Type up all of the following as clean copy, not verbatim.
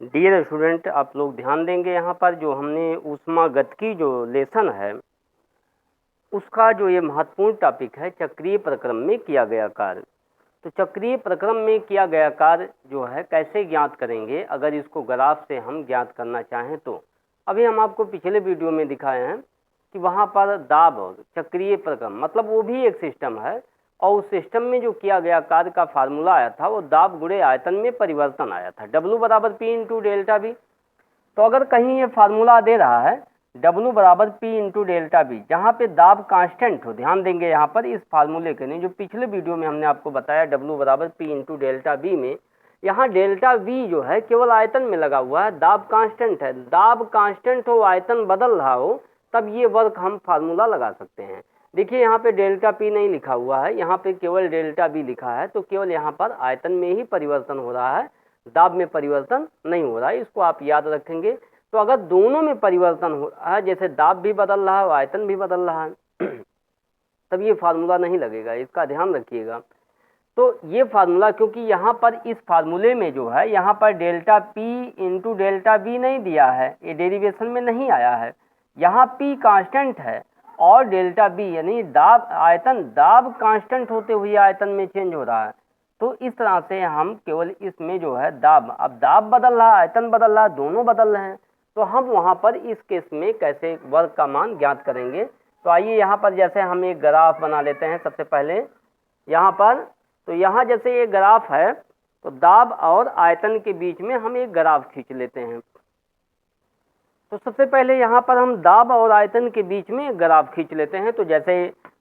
Dear student, आप लोग ध्यान देंगे यहाँ पर जो हमने ऊष्मागतिकी जो लेसन है उसका जो ये महत्वपूर्ण टॉपिक है चक्रीय प्रक्रम में किया गया कार्य। तो चक्रीय प्रक्रम में किया गया कार्य जो है कैसे ज्ञात करेंगे अगर इसको ग्राफ से हम ज्ञात करना चाहें तो अभी हम आपको पिछले वीडियो में दिखाए हैं कि वहाँ पर दाब चक्रीय प्रक्रम मतलब वो भी एक सिस्टम है और उस सिस्टम में जो किया गया कार्य का फार्मूला आया था वो दाब गुणे आयतन में परिवर्तन आया था, W बराबर P इंटू डेल्टा बी। तो अगर कहीं ये फार्मूला दे रहा है W बराबर P इंटू डेल्टा बी, जहाँ पे दाब कांस्टेंट हो, ध्यान देंगे यहाँ पर इस फार्मूले के लिए जो पिछले वीडियो में हमने आपको बताया W बराबर P इंटू डेल्टा बी में, यहाँ डेल्टा V जो है केवल आयतन में लगा हुआ है, दाब कांस्टेंट है। दाब कांस्टेंट हो, आयतन बदल रहा हो, तब ये वर्क हम फार्मूला लगा सकते हैं। देखिए यहाँ पे डेल्टा P नहीं लिखा हुआ है, यहाँ पे केवल डेल्टा B लिखा है, तो केवल यहाँ पर आयतन में ही परिवर्तन हो रहा है, दाब में परिवर्तन नहीं हो रहा है, इसको आप याद रखेंगे। तो अगर दोनों में परिवर्तन हो रहा है, जैसे दाब भी बदल रहा है और आयतन भी बदल रहा है तब ये फार्मूला नहीं लगेगा, इसका ध्यान रखिएगा। तो ये फार्मूला, क्योंकि यहाँ पर इस फार्मूले में जो है यहाँ पर delta P into delta B नहीं दिया है, ये डेरिवेशन में नहीं आया है, यहाँ P कांस्टेंट है और डेल्टा B यानी दाब आयतन दाब कांस्टेंट होते हुए आयतन में चेंज हो रहा है। तो इस तरह से हम केवल इसमें जो है दाब, अब दाब बदल रहा है, आयतन बदल रहा है, दोनों बदल रहे हैं, तो हम वहाँ पर इस केस में कैसे वर्ग का मान ज्ञात करेंगे। तो आइए यहाँ पर जैसे हम एक ग्राफ बना लेते हैं सबसे पहले यहाँ पर। तो यहाँ जैसे ये ग्राफ है तो दाब और आयतन के बीच में हम एक ग्राफ खींच लेते हैं। तो सबसे पहले यहाँ पर हम दाब और आयतन के बीच में एक ग्राफ खींच लेते हैं। तो जैसे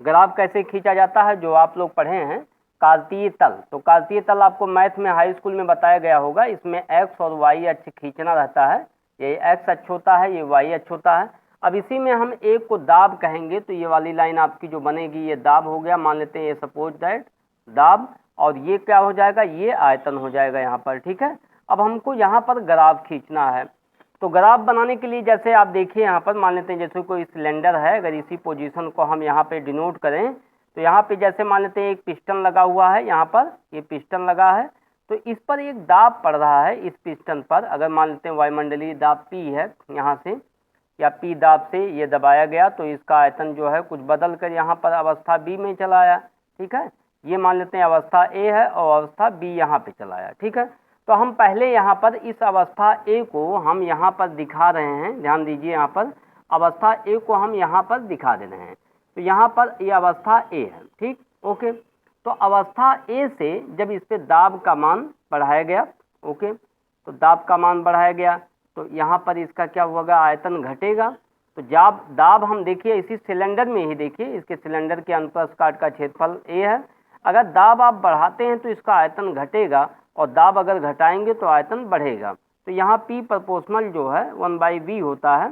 ग्राफ कैसे खींचा जाता है जो आप लोग पढ़े हैं, कार्तीय तल। तो कार्तीय तल आपको मैथ में हाई स्कूल में बताया गया होगा, इसमें x और y अक्ष खींचना रहता है, ये x अक्ष होता है, ये y अक्ष होता है। अब इसी में हम एक को दाब कहेंगे, तो ये वाली लाइन आपकी जो बनेगी ये दाब हो गया, मान लेते हैं ये सपोज दैट दाब, और ये क्या हो जाएगा, ये आयतन हो जाएगा यहाँ पर, ठीक है। अब हमको यहाँ पर ग्राफ खींचना है, तो ग्राफ बनाने के लिए जैसे आप देखिए यहाँ पर मान लेते हैं जैसे कोई सिलेंडर है, अगर इसी पोजीशन को हम यहाँ पे डिनोट करें तो यहाँ पे जैसे मान लेते हैं एक पिस्टन लगा हुआ है, यहाँ पर ये पिस्टन लगा है, तो इस पर एक दाब पड़ रहा है इस पिस्टन पर। अगर मान लेते हैं वायुमंडलीय दाब P है यहाँ से, या P दाब से ये दबाया गया, तो इसका आयतन जो है कुछ बदल कर यहाँ पर अवस्था B में चला आया, ठीक है। ये मान लेते हैं अवस्था A है और अवस्था B यहाँ पे चला आया, ठीक है। तो हम पहले यहाँ पर इस अवस्था A को हम यहाँ पर दिखा रहे हैं, ध्यान दीजिए यहाँ पर अवस्था A को हम यहाँ पर दिखा दे रहे हैं। तो यहाँ पर ये अवस्था A है, ठीक, ओके। तो अवस्था A से जब इस पे दाब का मान बढ़ाया गया, ओके, तो दाब का मान बढ़ाया गया तो यहाँ पर इसका क्या होगा, आयतन घटेगा। तो जब दाब हम देखिए इसी सिलेंडर में ही देखिए, इसके सिलेंडर के अनुप्रस्थ काट का क्षेत्रफल A है, अगर दाब आप बढ़ाते हैं तो इसका आयतन घटेगा और दाब अगर घटाएंगे तो आयतन बढ़ेगा। तो यहाँ P प्रोपोर्शनल जो है 1/V होता है,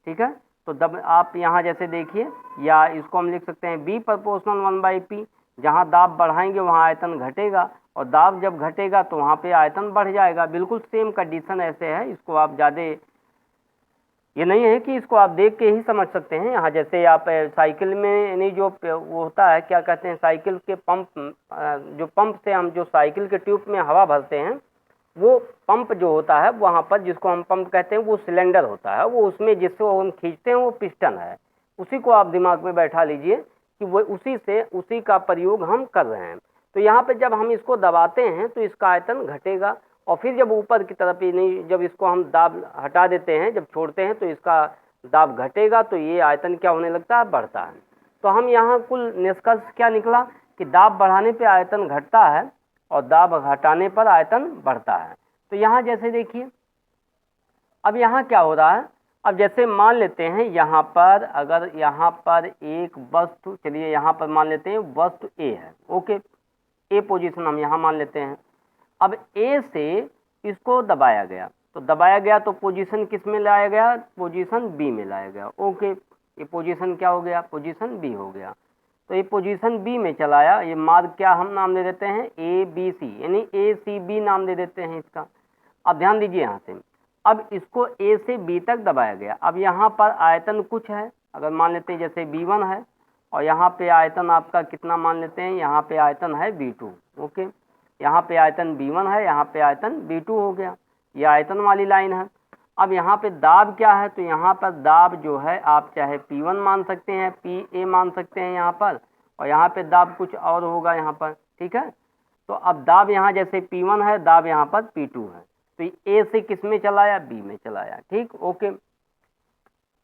ठीक है। तो जब आप यहाँ जैसे देखिए, या इसको हम लिख सकते हैं B प्रोपोर्शनल 1/P, जहाँ दाब बढ़ाएंगे वहाँ आयतन घटेगा और दाब जब घटेगा तो वहाँ पे आयतन बढ़ जाएगा। बिल्कुल सेम कंडीशन ऐसे है, इसको आप ज़्यादा ये नहीं है कि इसको आप देख के ही समझ सकते हैं। यहाँ जैसे आप साइकिल में यानी जो वो होता है क्या कहते हैं, साइकिल के पंप, जो पंप से हम जो साइकिल के ट्यूब में हवा भरते हैं, वो पंप जो होता है वहाँ पर जिसको हम पंप कहते हैं वो सिलेंडर होता है, वो उसमें जिसको हम खींचते हैं वो पिस्टन है। उसी को आप दिमाग में बैठा लीजिए कि वो उसी का प्रयोग हम कर रहे हैं। तो यहाँ पर जब हम इसको दबाते हैं तो इसका आयतन घटेगा और फिर जब ऊपर की तरफ ही नहीं, जब इसको हम दाब हटा देते हैं, जब छोड़ते हैं तो इसका दाब घटेगा, तो ये आयतन क्या होने लगता है, बढ़ता है। तो हम यहाँ कुल निष्कर्ष क्या निकला कि दाब बढ़ाने पे आयतन घटता है और दाब हटाने पर आयतन बढ़ता है। तो यहाँ जैसे देखिए अब यहाँ क्या हो रहा है, अब जैसे मान लेते हैं यहाँ पर, अगर यहाँ पर एक वस्तु, चलिए यहाँ पर मान लेते हैं वस्तु A है, ओके, A पोजीशन हम यहाँ मान लेते हैं। अब A से इसको दबाया गया, तो दबाया गया तो पोजीशन किस में लाया गया, पोजीशन B में लाया गया, ओके। ये पोजीशन क्या हो गया, पोजीशन B हो गया। तो ये पोजीशन B में चलाया, ये मार्ग क्या हम नाम दे देते हैं ABC, यानी ACB नाम दे देते हैं इसका। अब ध्यान दीजिए यहाँ से, अब इसको A से B तक दबाया गया। अब यहाँ पर आयतन कुछ है, अगर मान लेते हैं जैसे B1 है और यहाँ पे आयतन आपका कितना मान लेते हैं, यहाँ पे आयतन है B2, ओके। यहाँ पे आयतन B1 है, यहाँ पे आयतन B2 हो गया। ये आयतन वाली लाइन है। अब यहाँ पे दाब क्या है, तो यहाँ पर दाब जो है आप चाहे P1 मान सकते हैं, PA मान सकते हैं यहाँ पर, और यहाँ पे दाब कुछ और होगा यहाँ पर, ठीक है। तो अब दाब यहाँ जैसे P1 है, दाब यहाँ पर P2 है, तो A से किस में चलाया, B में चलाया, ठीक, ओके।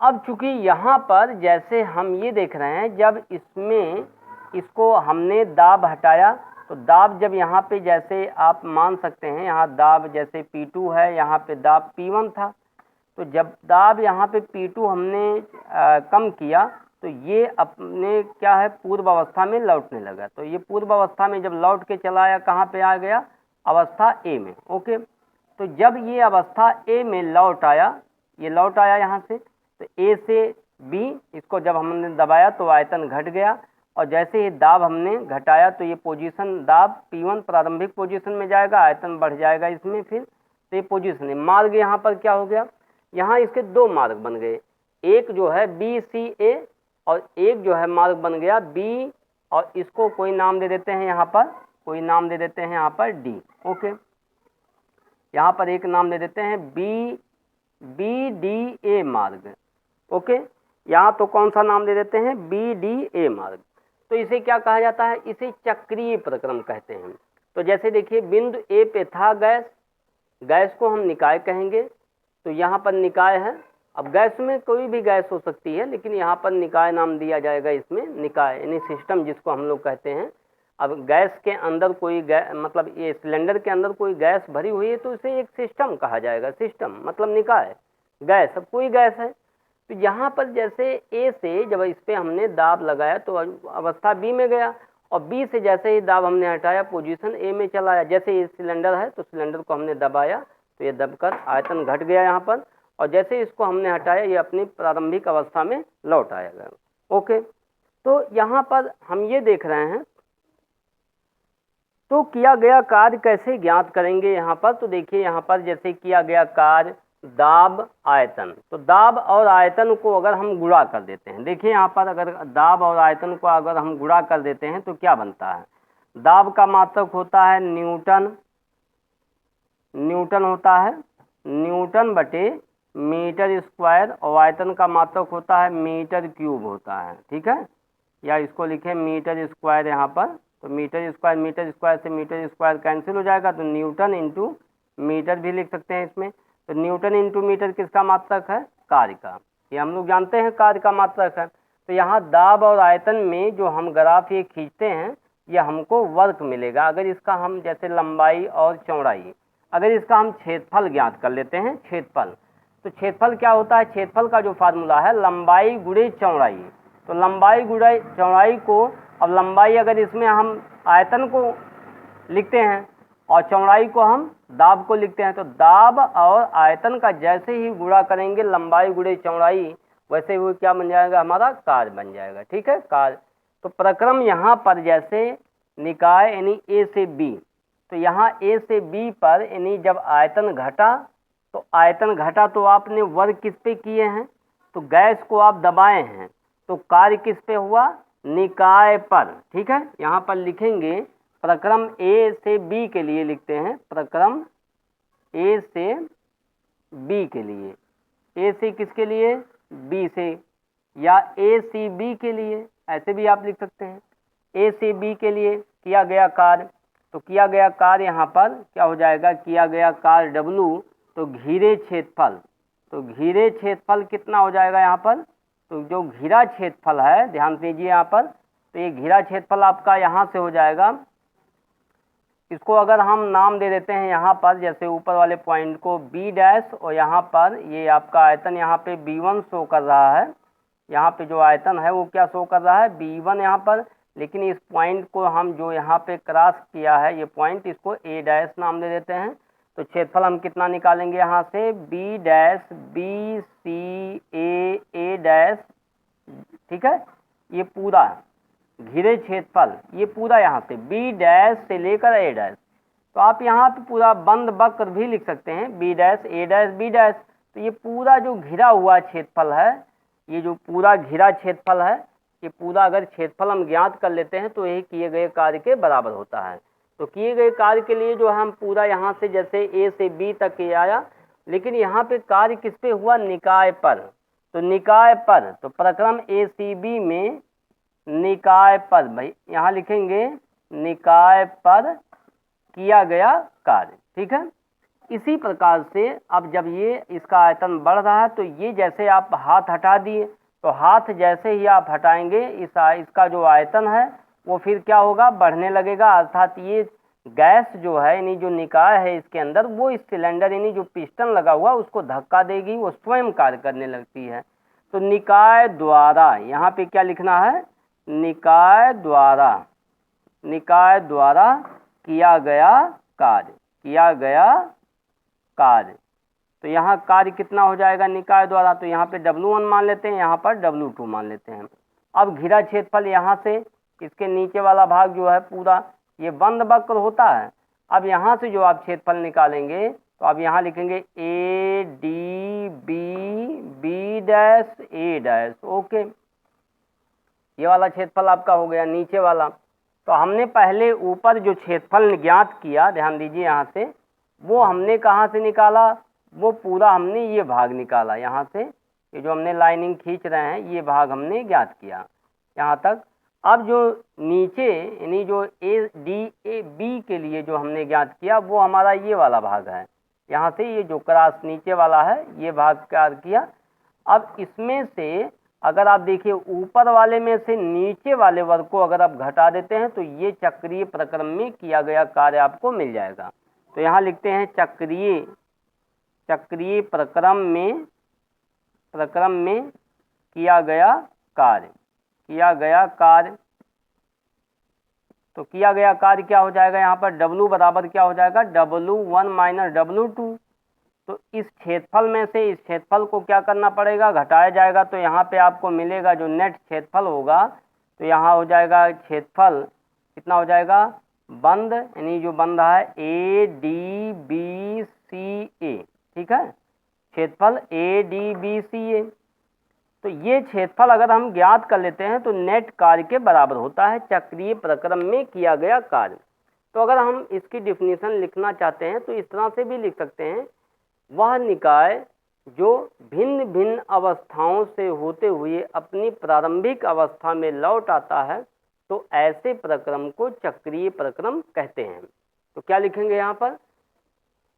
अब चूंकि यहाँ पर जैसे हम ये देख रहे हैं, जब इसमें इसको हमने दाब हटाया, तो दाब जब यहाँ पे जैसे आप मान सकते हैं, यहाँ दाब जैसे P2 है, यहाँ पे दाब P1 था, तो जब दाब यहाँ पे P2 हमने कम किया, तो ये अपने क्या है, पूर्व अवस्था में लौटने लगा। तो ये पूर्व अवस्था में जब लौट के चला आया, कहाँ पे आ गया, अवस्था A में, ओके। तो जब ये अवस्था A में लौट आया, ये लौट आया यहाँ से, तो A से B, इसको जब हमने दबाया तो आयतन घट गया, और जैसे ही दाब हमने घटाया तो ये पोजीशन दाब P1 प्रारंभिक पोजीशन में जाएगा, आयतन बढ़ जाएगा इसमें, फिर तो ये पोजीशन है। मार्ग यहाँ पर क्या हो गया, यहाँ इसके दो मार्ग बन गए, एक जो है BCA और एक जो है मार्ग बन गया B, और इसको कोई नाम दे देते हैं यहाँ पर, कोई नाम दे देते हैं यहाँ पर D, ओके। यहाँ पर एक नाम दे देते हैं BDA मार्ग, ओके। यहाँ तो कौन सा नाम दे देते हैं, BDA मार्ग। तो इसे क्या कहा जाता है, इसे चक्रीय प्रक्रम कहते हैं। तो जैसे देखिए बिंदु A पे था गैस, गैस को हम निकाय कहेंगे, तो यहाँ पर निकाय है। अब गैस में कोई भी गैस हो सकती है, लेकिन यहाँ पर निकाय नाम दिया जाएगा इसमें, निकाय यानी सिस्टम जिसको हम लोग कहते हैं। अब गैस के अंदर कोई मतलब ये सिलेंडर के अंदर कोई गैस भरी हुई है, तो इसे एक सिस्टम कहा जाएगा, सिस्टम मतलब निकाय गैस, अब कोई गैस है। तो यहाँ पर जैसे A से जब इस पर हमने दाब लगाया तो अवस्था B में गया, और B से जैसे ही दाब हमने हटाया पोजीशन A में चला आया। जैसे ये सिलेंडर है तो सिलेंडर को हमने दबाया तो ये दबकर आयतन घट गया यहाँ पर, और जैसे इसको हमने हटाया ये अपनी प्रारंभिक अवस्था में लौट आएगा, ओके। तो यहाँ पर हम ये देख रहे हैं, तो किया गया कार्य कैसे ज्ञात करेंगे यहाँ पर, तो देखिए यहाँ पर जैसे किया गया कार्य दाब आयतन, तो दाब और आयतन को अगर हम गुणा कर देते हैं, देखिए यहाँ पर अगर दाब और आयतन को अगर हम गुणा कर देते हैं तो क्या बनता है, दाब का मात्रक होता है न्यूटन, न्यूटन होता है न्यूटन बटे मीटर स्क्वायर, और आयतन का मात्रक होता है मीटर क्यूब होता है, ठीक है। या इसको लिखें मीटर स्क्वायर यहाँ पर, तो मीटर स्क्वायर से मीटर स्क्वायर कैंसिल हो जाएगा, तो न्यूटन इंटू मीटर भी लिख सकते हैं इसमें। तो न्यूटन इंटू मीटर किसका मात्रक है, कार्य का, ये हम लोग जानते हैं कार्य का मात्रक है। तो यहाँ दाब और आयतन में जो हम ग्राफ ये खींचते हैं, ये हमको वर्क मिलेगा। अगर इसका हम जैसे लंबाई और चौड़ाई, अगर इसका हम क्षेत्रफल ज्ञात कर लेते हैं, क्षेत्रफल, तो क्षेत्रफल क्या होता है, क्षेत्रफल का जो फार्मूला है लंबाई गुणे चौड़ाई, तो लंबाई गुणे चौड़ाई को, अब लंबाई अगर इसमें हम आयतन को लिखते हैं और चौड़ाई को हम दाब को लिखते हैं, तो दाब और आयतन का जैसे ही गुणा करेंगे लंबाई गुणे चौड़ाई, वैसे वो क्या बन जाएगा, हमारा कार्य बन जाएगा, ठीक है, कार्य। तो प्रक्रम यहाँ पर जैसे निकाय यानी A से B, तो यहाँ A से B पर यानी जब आयतन घटा, तो आयतन घटा तो आपने वर्ग किस पे किए हैं, तो गैस को आप दबाए हैं, तो कार्य किस पे हुआ, निकाय पर, ठीक है। यहाँ पर लिखेंगे प्रक्रम A से B के लिए लिखते हैं, प्रक्रम A से B के लिए, A से किसके लिए, B से, या A से B के लिए, ऐसे भी आप लिख सकते हैं। A से B के लिए किया गया कार्य, तो किया गया कार्य यहाँ पर क्या हो जाएगा, किया गया कार्य W, तो घिरे क्षेत्रफल, तो घिरे क्षेत्रफल कितना हो जाएगा यहाँ पर, तो जो घिरा क्षेत्रफल है, ध्यान दीजिए यहाँ पर, तो ये घिरा क्षेत्रफल आपका यहाँ से हो जाएगा, इसको अगर हम नाम दे देते हैं यहाँ पर, जैसे ऊपर वाले पॉइंट को B डैश, और यहाँ पर ये आपका आयतन यहाँ पे B1 शो कर रहा है, यहाँ पे जो आयतन है वो क्या शो कर रहा है, B1 यहाँ पर, लेकिन इस पॉइंट को हम जो यहाँ पे क्रॉस किया है ये पॉइंट, इसको A डैश नाम दे देते हैं। तो क्षेत्रफल हम कितना निकालेंगे यहाँ से, B डैश BCA डैश, ठीक है, ये पूरा घिरे क्षेत्रफल, ये पूरा यहाँ से B डैश से लेकर A डैश, तो आप यहाँ पे पूरा बंद वक्र भी लिख सकते हैं, B dash A dash B dash, तो ये पूरा जो घिरा हुआ क्षेत्रफल है, ये जो पूरा घिरा क्षेत्रफल है, ये पूरा अगर क्षेत्रफल हम ज्ञात कर लेते हैं तो यही किए गए कार्य के बराबर होता है। तो किए गए कार्य के लिए जो हम पूरा यहाँ से जैसे ए से बी तक ये आया, लेकिन यहाँ पे कार्य किस पे हुआ, निकाय पर। तो निकाय पर, तो प्रक्रम ACB में निकाय पर, भाई यहाँ लिखेंगे निकाय पर किया गया कार्य, ठीक है। इसी प्रकार से अब जब ये इसका आयतन बढ़ रहा है तो ये जैसे आप हाथ हटा दिए, तो हाथ जैसे ही आप हटाएंगे इसका जो आयतन है वो फिर क्या होगा, बढ़ने लगेगा। अर्थात ये गैस जो है यानी जो निकाय है इसके अंदर, वो इस सिलेंडर यानी जो पिस्टन लगा हुआ उसको धक्का देगी, वो स्वयं कार्य करने लगती है। तो निकाय द्वारा, यहाँ पे क्या लिखना है, निकाय द्वारा, निकाय द्वारा किया गया कार्य, किया गया कार्य। तो यहाँ कार्य कितना हो जाएगा निकाय द्वारा, तो यहाँ पे W1 मान लेते हैं, यहाँ पर W2 मान लेते हैं। अब घिरा क्षेत्रफल यहाँ से इसके नीचे वाला भाग जो है पूरा ये बंद वक्र होता है। अब यहाँ से जो आप क्षेत्रफल निकालेंगे तो अब यहाँ लिखेंगे ADB B', A', ओके। ये वाला क्षेत्रफल आपका हो गया नीचे वाला। तो हमने पहले ऊपर जो क्षेत्रफल ज्ञात किया, ध्यान दीजिए यहाँ से, वो हमने कहाँ से निकाला, वो पूरा हमने ये भाग निकाला यहाँ से, ये जो हमने लाइनिंग खींच रहे हैं ये भाग हमने ज्ञात किया यहाँ तक। अब जो नीचे यानी जो ADB के लिए जो हमने ज्ञात किया वो हमारा ये वाला भाग है, यहाँ से ये जो क्रॉस नीचे वाला है ये भाग ज्ञात किया। अब इसमें से अगर आप देखिए ऊपर वाले में से नीचे वाले वर्ग को अगर आप घटा देते हैं तो ये चक्रीय प्रक्रम में किया गया कार्य आपको मिल जाएगा। तो यहाँ लिखते हैं चक्रीय प्रक्रम में किया गया कार्य, किया गया कार्य। तो किया गया कार्य क्या हो जाएगा, यहाँ पर W बराबर क्या हो जाएगा, W1 माइनस W2। तो इस क्षेत्रफल में से इस क्षेत्रफल को क्या करना पड़ेगा, घटाया जाएगा। तो यहाँ पे आपको मिलेगा जो नेट क्षेत्रफल होगा, तो यहाँ हो जाएगा क्षेत्रफल कितना हो जाएगा, बंद यानी जो बंद है ADBCA, ठीक है, क्षेत्रफल ADBCA। तो ये क्षेत्रफल अगर हम ज्ञात कर लेते हैं तो नेट कार्य के बराबर होता है चक्रीय प्रक्रम में किया गया कार्य। तो अगर हम इसकी डिफिनीशन लिखना चाहते हैं तो इस तरह से भी लिख सकते हैं, वह निकाय जो भिन्न भिन्न अवस्थाओं से होते हुए अपनी प्रारंभिक अवस्था में लौट आता है, तो ऐसे प्रक्रम को चक्रीय प्रक्रम कहते हैं। तो क्या लिखेंगे यहाँ पर,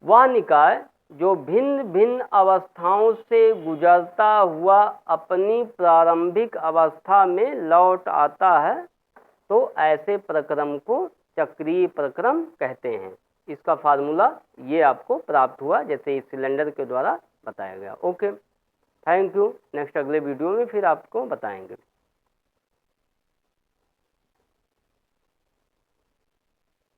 वह निकाय जो भिन्न भिन्न अवस्थाओं से गुजरता हुआ अपनी प्रारंभिक अवस्था में लौट आता है, तो ऐसे प्रक्रम को चक्रीय प्रक्रम कहते हैं। इसका फार्मूला ये आपको प्राप्त हुआ जैसे इस सिलेंडर के द्वारा बताया गया। Okay, thank you. नेक्स्ट अगले वीडियो में फिर आपको बताएंगे।